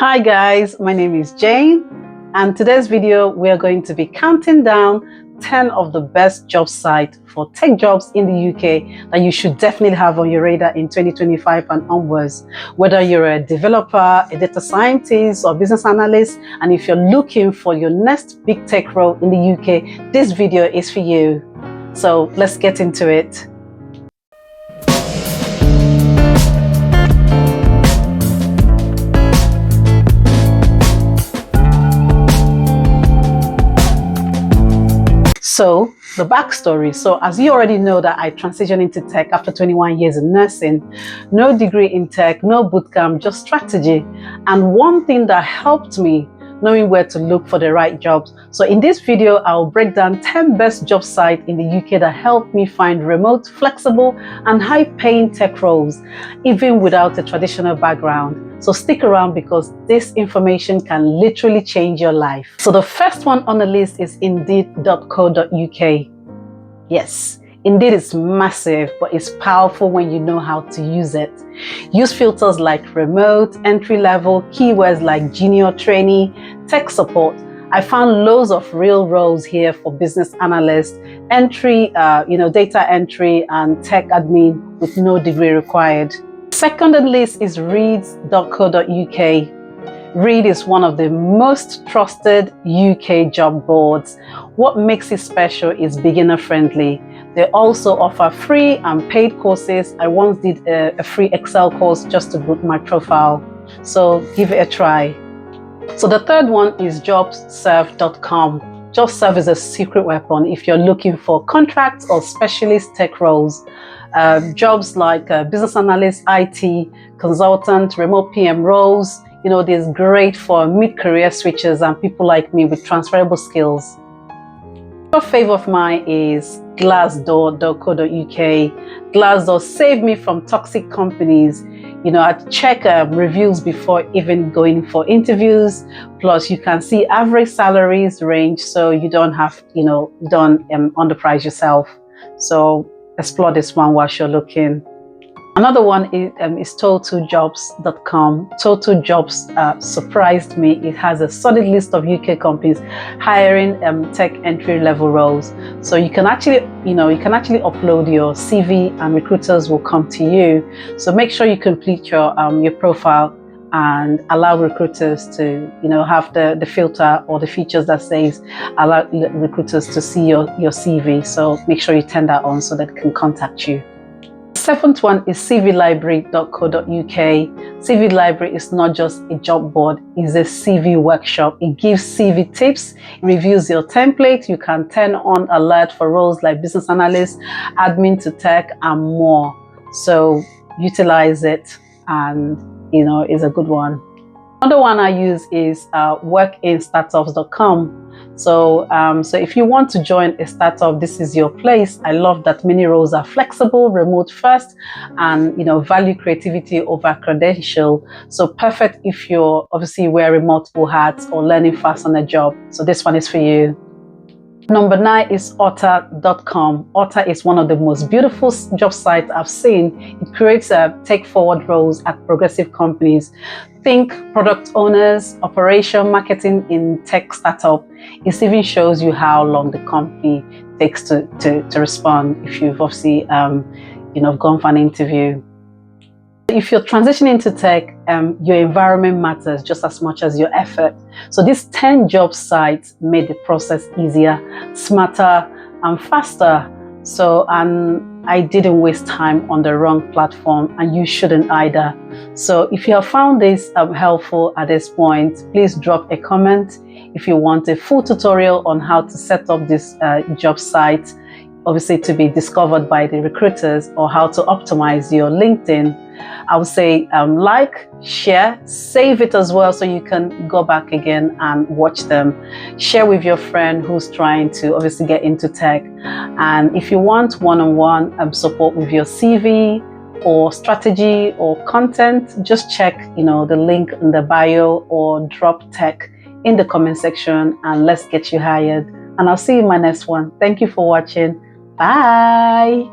Hi guys, my name is Jane, and today's video we are going to be counting down 10 of the best job sites for tech jobs in the UK that you should definitely have on your radar in 2025 and onwards. Whether you're a developer, a data scientist, or business analyst, and if you're looking for your next big tech role in the UK, this video is for you. So let's get into it. So the backstory. So as you already know that I transitioned into tech after 21 years in nursing, no degree in tech, no bootcamp, just strategy. And one thing that helped me knowing where to look for the right jobs. So in this video, I'll break down 10 best job sites in the UK that helped me find remote, flexible, and high-paying tech roles, even without a traditional background. So stick around because this information can literally change your life. So the first one on the list is Indeed.co.uk. Yes, Indeed is massive, but it's powerful when you know how to use it. Use filters like remote, entry-level, keywords like junior, trainee, tech support. I found loads of real roles here for business analyst, entry, data entry, and tech admin with no degree required. Second on the list is Reed.co.uk. Reed is one of the most trusted UK job boards. What makes it special is beginner friendly. They also offer free and paid courses. I once did a free Excel course just to boost my profile. So give it a try. So the third one is jobserve.com. JobServe is a secret weapon if you're looking for contracts or specialist tech roles. Jobs like business analyst, IT, consultant, remote PM roles. This is great for mid-career switchers and people like me with transferable skills. A favorite of mine is Glassdoor.co.uk. Glassdoor saved me from toxic companies. I check reviews before even going for interviews. Plus, you can see average salaries range, so you don't have, don't underprice yourself. So explore this one while you're looking. Another one is TotalJobs.com. Total Jobs surprised me. It has a solid list of UK companies hiring tech entry-level roles. So you can actually upload your CV and recruiters will come to you. So make sure you complete your profile and allow recruiters to have the filter or the features that says allow recruiters to see your CV. So make sure you turn that on so that they can contact you. Seventh one is cvlibrary.co.uk. CV Library is not just a job board, it's a CV workshop. It gives CV tips, it reviews your template. You can turn on alert for roles like business analyst, admin to tech, and more. So utilize it, and it's a good one. Another one I use is WorkInStartups.com. So if you want to join a startup, this is your place. I love that many roles are flexible, remote first, and value creativity over credential. So perfect if you're obviously wearing multiple hats or learning fast on a job. So this one is for you. Number 9 is Otter.com. Otter is one of the most beautiful job sites I've seen. It creates tech forward roles at progressive companies. Think product owners, operation, marketing in tech startup. It even shows you how long the company takes to respond if you've obviously gone for an interview. If you're transitioning into tech, your environment matters just as much as your effort. So these 10 job sites made the process easier, smarter, and faster. And I didn't waste time on the wrong platform, and you shouldn't either. So if you have found this helpful at this point, please drop a comment. If you want a full tutorial on how to set up this job site, obviously to be discovered by the recruiters, or how to optimize your LinkedIn, I would say like, share, save it as well so you can go back again and watch them. Share with your friend who's trying to obviously get into tech. And if you want one-on-one support with your CV or strategy or content, just check the link in the bio or drop tech in the comment section, and let's get you hired. And I'll see you in my next one. Thank you for watching. Bye.